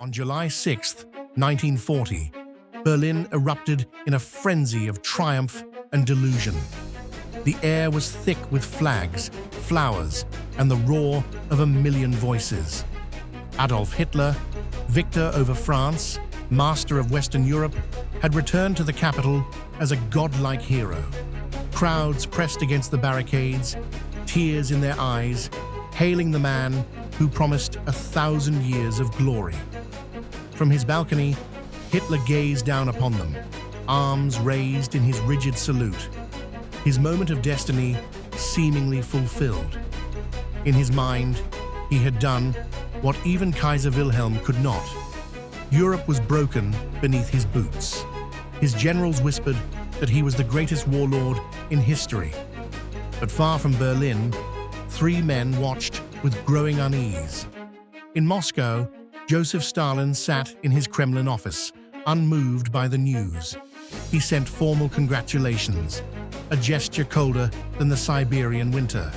On July 6, 1940, Berlin erupted in a frenzy of triumph and delusion. The air was thick with flags, flowers, and the roar of a million voices. Adolf Hitler, victor over France, master of Western Europe, had returned to the capital as a godlike hero. Crowds pressed against the barricades, tears in their eyes, hailing the man who promised 1,000 years of glory. From his balcony, Hitler gazed down upon them, arms raised in his rigid salute, his moment of destiny seemingly fulfilled. In his mind, he had done what even Kaiser Wilhelm could not. Europe was broken beneath his boots. His generals whispered that he was the greatest warlord in history. But far from Berlin, three men watched with growing unease. In Moscow, Joseph Stalin sat in his Kremlin office, unmoved by the news. He sent formal congratulations, a gesture colder than the Siberian winter.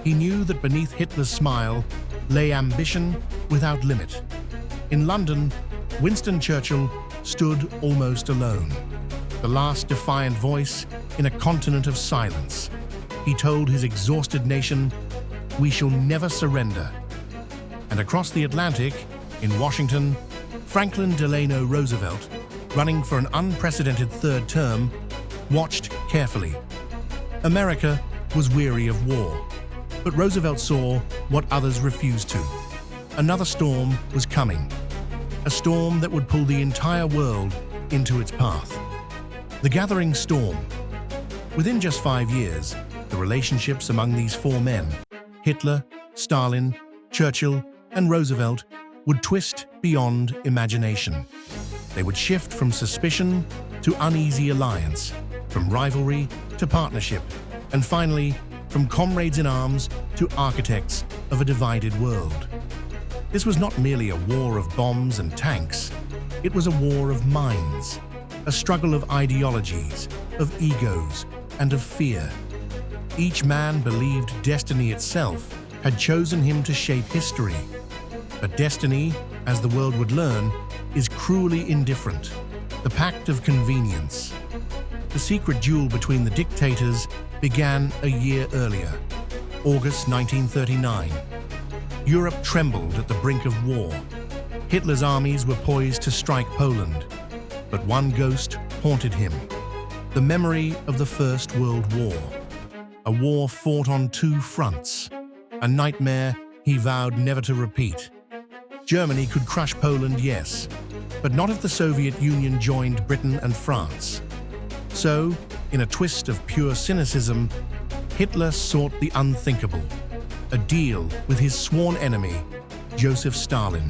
He knew that beneath Hitler's smile lay ambition without limit. In London, Winston Churchill stood almost alone, the last defiant voice in a continent of silence. He told his exhausted nation, "We shall never surrender." And across the Atlantic, in Washington, Franklin Delano Roosevelt, running for an unprecedented third term, watched carefully. America was weary of war, but Roosevelt saw what others refused to. Another storm was coming, a storm that would pull the entire world into its path. The gathering storm. Within just 5 years, the relationships among these four men, Hitler, Stalin, Churchill, and Roosevelt, would twist beyond imagination. They would shift from suspicion to uneasy alliance, from rivalry to partnership, and finally, from comrades in arms to architects of a divided world. This was not merely a war of bombs and tanks. It was a war of minds, a struggle of ideologies, of egos, and of fear. Each man believed destiny itself had chosen him to shape history. But destiny, as the world would learn, is cruelly indifferent, the pact of convenience. The secret duel between the dictators began a year earlier, August 1939. Europe trembled at the brink of war. Hitler's armies were poised to strike Poland, but one ghost haunted him: the memory of the First World War. A war fought on two fronts, a nightmare he vowed never to repeat. Germany could crush Poland, yes, but not if the Soviet Union joined Britain and France. So, in a twist of pure cynicism, Hitler sought the unthinkable, a deal with his sworn enemy, Joseph Stalin.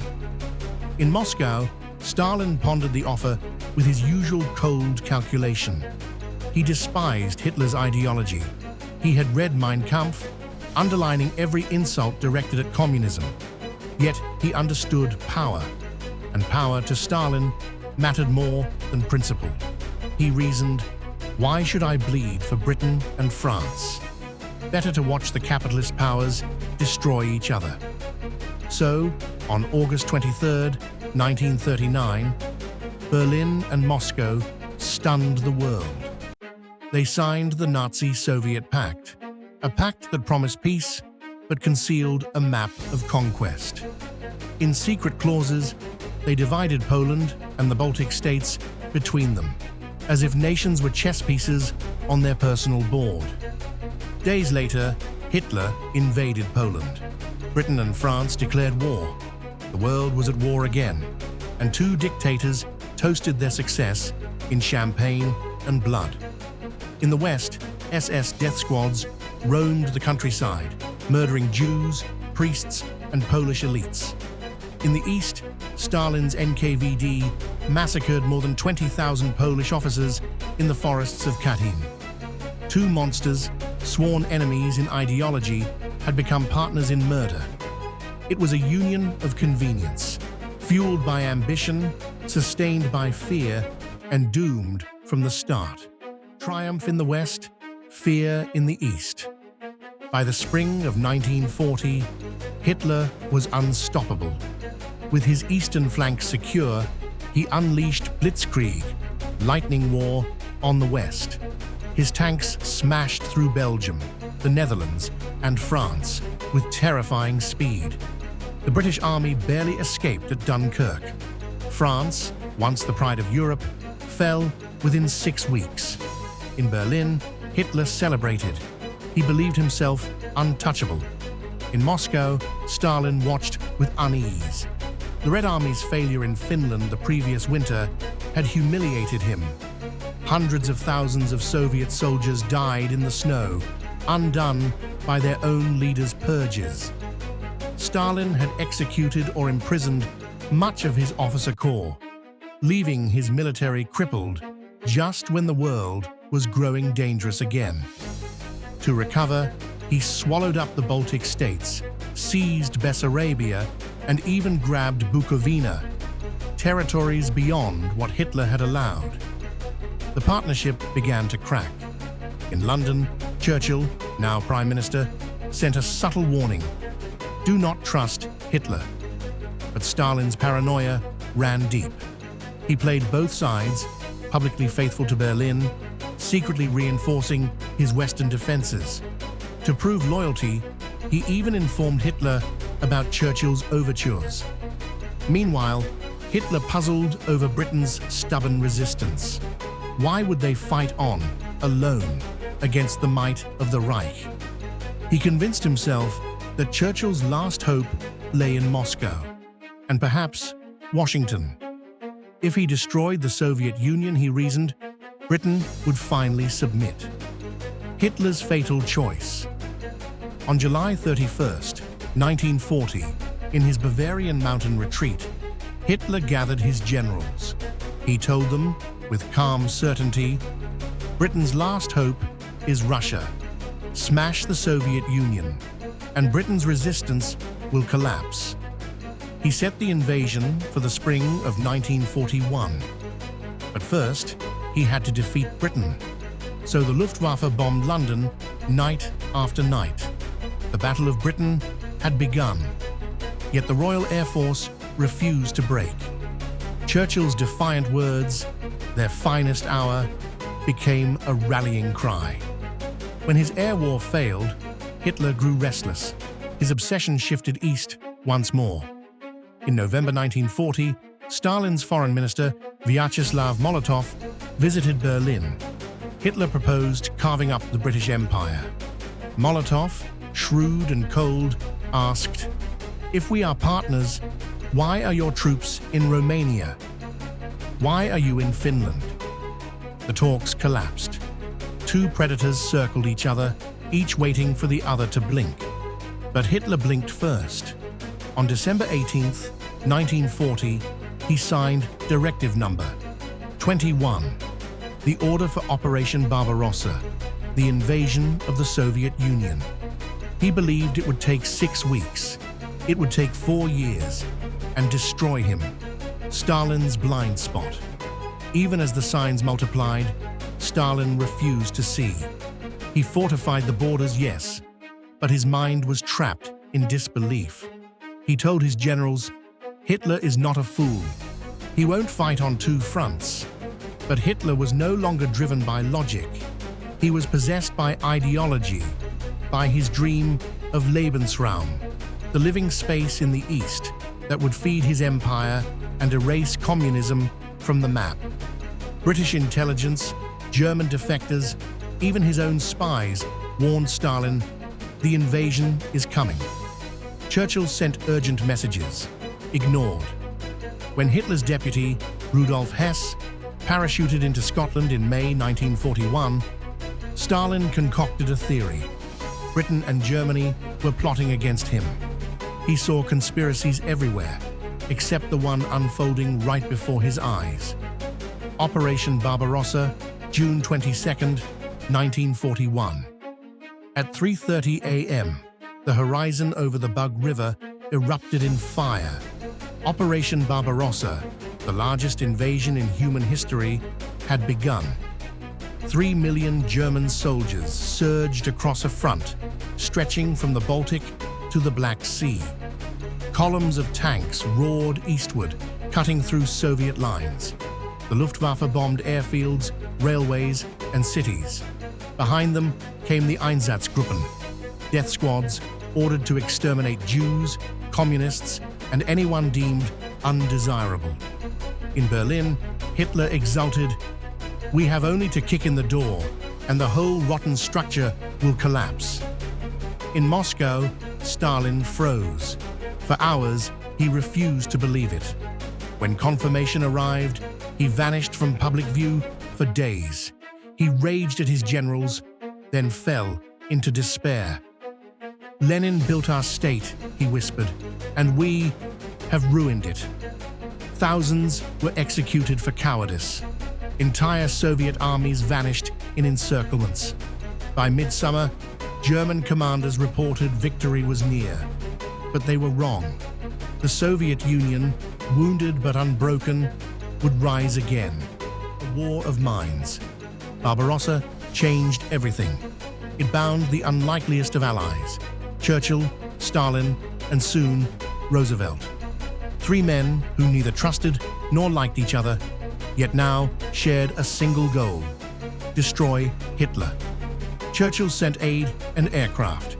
In Moscow, Stalin pondered the offer with his usual cold calculation. He despised Hitler's ideology. He had read Mein Kampf, underlining every insult directed at communism. Yet he understood power, and power to Stalin mattered more than principle. He reasoned, why should I bleed for Britain and France? Better to watch the capitalist powers destroy each other. So, on August 23, 1939, Berlin and Moscow stunned the world. They signed the Nazi-Soviet pact, a pact that promised peace but concealed a map of conquest. In secret clauses, they divided Poland and the Baltic states between them, as if nations were chess pieces on their personal board. Days later, Hitler invaded Poland. Britain and France declared war. The world was at war again, and two dictators toasted their success in champagne and blood. In the West, SS death squads roamed the countryside, murdering Jews, priests, and Polish elites. In the East, Stalin's NKVD massacred more than 20,000 Polish officers in the forests of Katyn. Two monsters, sworn enemies in ideology, had become partners in murder. It was a union of convenience, fueled by ambition, sustained by fear, and doomed from the start. Triumph in the West, fear in the East. By the spring of 1940, Hitler was unstoppable. With his eastern flank secure, he unleashed blitzkrieg, lightning war, on the west. His tanks smashed through Belgium, the Netherlands, and France with terrifying speed. The British army barely escaped at Dunkirk. France, once the pride of Europe, fell within 6 weeks. In Berlin, Hitler celebrated. He believed himself untouchable. In Moscow, Stalin watched with unease. The Red Army's failure in Finland the previous winter had humiliated him. Hundreds of thousands of Soviet soldiers died in the snow, undone by their own leaders' purges. Stalin had executed or imprisoned much of his officer corps, leaving his military crippled just when the world was growing dangerous again. To recover, he swallowed up the Baltic states, seized Bessarabia, and even grabbed Bukovina, territories beyond what Hitler had allowed. The partnership began to crack. In London, Churchill, now Prime Minister, sent a subtle warning: do not trust Hitler. But Stalin's paranoia ran deep. He played both sides, publicly faithful to Berlin, secretly reinforcing his Western defenses. To prove loyalty, he even informed Hitler about Churchill's overtures. Meanwhile, Hitler puzzled over Britain's stubborn resistance. Why would they fight on, alone, against the might of the Reich? He convinced himself that Churchill's last hope lay in Moscow, and perhaps Washington. If he destroyed the Soviet Union, he reasoned, Britain would finally submit. Hitler's fatal choice. On July 31st, 1940, in his Bavarian mountain retreat, Hitler gathered his generals. He told them, with calm certainty, Britain's last hope is Russia. Smash the Soviet Union, and Britain's resistance will collapse. He set the invasion for the spring of 1941. But first, he had to defeat Britain. So the Luftwaffe bombed London night after night. The Battle of Britain had begun. Yet the Royal Air Force refused to break. Churchill's defiant words, their finest hour, became a rallying cry. When his air war failed, Hitler grew restless. His obsession shifted east once more. In November 1940, Stalin's foreign minister, Vyacheslav Molotov, visited Berlin. Hitler proposed carving up the British Empire. Molotov, shrewd and cold, asked, "If we are partners, why are your troops in Romania? Why are you in Finland?" The talks collapsed. Two predators circled each other, each waiting for the other to blink. But Hitler blinked first. On December 18th, 1940, he signed Directive Number 21, the order for Operation Barbarossa, the invasion of the Soviet Union. He believed it would take 6 weeks. It would take 4 years and destroy him, Stalin's blind spot. Even as the signs multiplied, Stalin refused to see. He fortified the borders, yes, but his mind was trapped in disbelief. He told his generals, Hitler is not a fool. He won't fight on 2 fronts. But Hitler was no longer driven by logic. He was possessed by ideology, by his dream of Lebensraum, the living space in the East that would feed his empire and erase communism from the map. British intelligence, German defectors, even his own spies warned Stalin, the invasion is coming. Churchill sent urgent messages, ignored. When Hitler's deputy, Rudolf Hess, parachuted into Scotland in May 1941, Stalin concocted a theory. Britain and Germany were plotting against him. He saw conspiracies everywhere, except the one unfolding right before his eyes. Operation Barbarossa, June 22, 1941. At 3:30 a.m., the horizon over the Bug River erupted in fire. Operation Barbarossa, the largest invasion in human history, had begun. 3 million German soldiers surged across a front, stretching from the Baltic to the Black Sea. Columns of tanks roared eastward, cutting through Soviet lines. The Luftwaffe bombed airfields, railways, and cities. Behind them came the Einsatzgruppen, death squads ordered to exterminate Jews, communists, and anyone deemed undesirable. In Berlin, Hitler exulted, "We have only to kick in the door, and the whole rotten structure will collapse." In Moscow, Stalin froze. For hours, he refused to believe it. When confirmation arrived, he vanished from public view for days. He raged at his generals, then fell into despair. "Lenin built our state," he whispered, "and we have ruined it." Thousands were executed for cowardice. Entire Soviet armies vanished in encirclements. By midsummer, German commanders reported victory was near. But they were wrong. The Soviet Union, wounded but unbroken, would rise again. A war of minds. Barbarossa changed everything. It bound the unlikeliest of allies: Churchill, Stalin, and soon Roosevelt. Three men who neither trusted nor liked each other, yet now shared a single goal: destroy Hitler. Churchill sent aid and aircraft.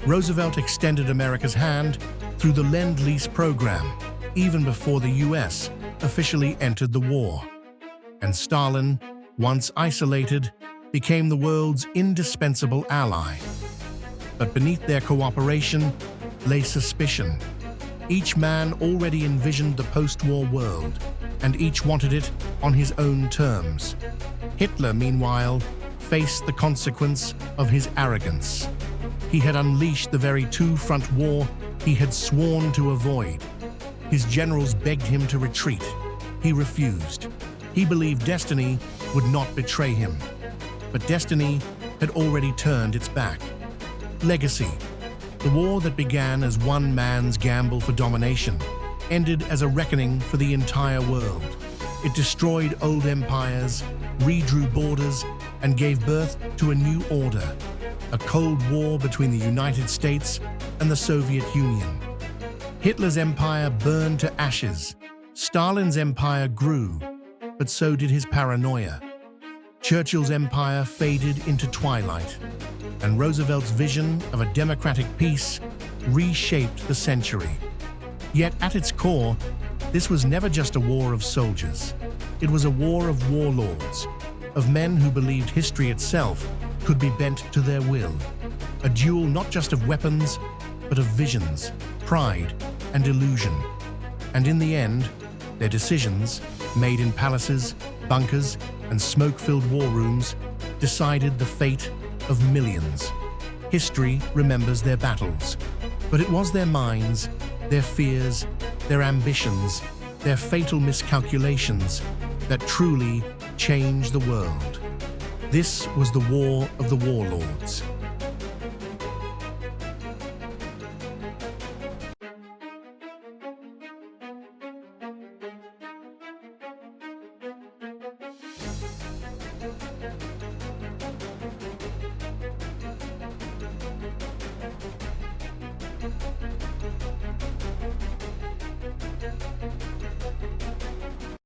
Roosevelt extended America's hand through the Lend-Lease program, even before the US officially entered the war. And Stalin, once isolated, became the world's indispensable ally. But beneath their cooperation lay suspicion. Each man already envisioned the post-war world, and each wanted it on his own terms. Hitler, meanwhile, faced the consequence of his arrogance. He had unleashed the very two-front war he had sworn to avoid. His generals begged him to retreat. He refused. He believed destiny would not betray him. But destiny had already turned its back. Legacy. The war that began as one man's gamble for domination ended as a reckoning for the entire world. It destroyed old empires, redrew borders, and gave birth to a new order, a Cold War between the United States and the Soviet Union. Hitler's empire burned to ashes. Stalin's empire grew, but so did his paranoia. Churchill's empire faded into twilight, and Roosevelt's vision of a democratic peace reshaped the century. Yet at its core, this was never just a war of soldiers. It was a war of warlords, of men who believed history itself could be bent to their will. A duel not just of weapons, but of visions, pride, and illusion. And in the end, their decisions, made in palaces, bunkers, and smoke-filled war rooms, decided the fate of millions. History remembers their battles, but it was their minds, their fears, their ambitions, their fatal miscalculations that truly changed the world. This was the War of the Warlords.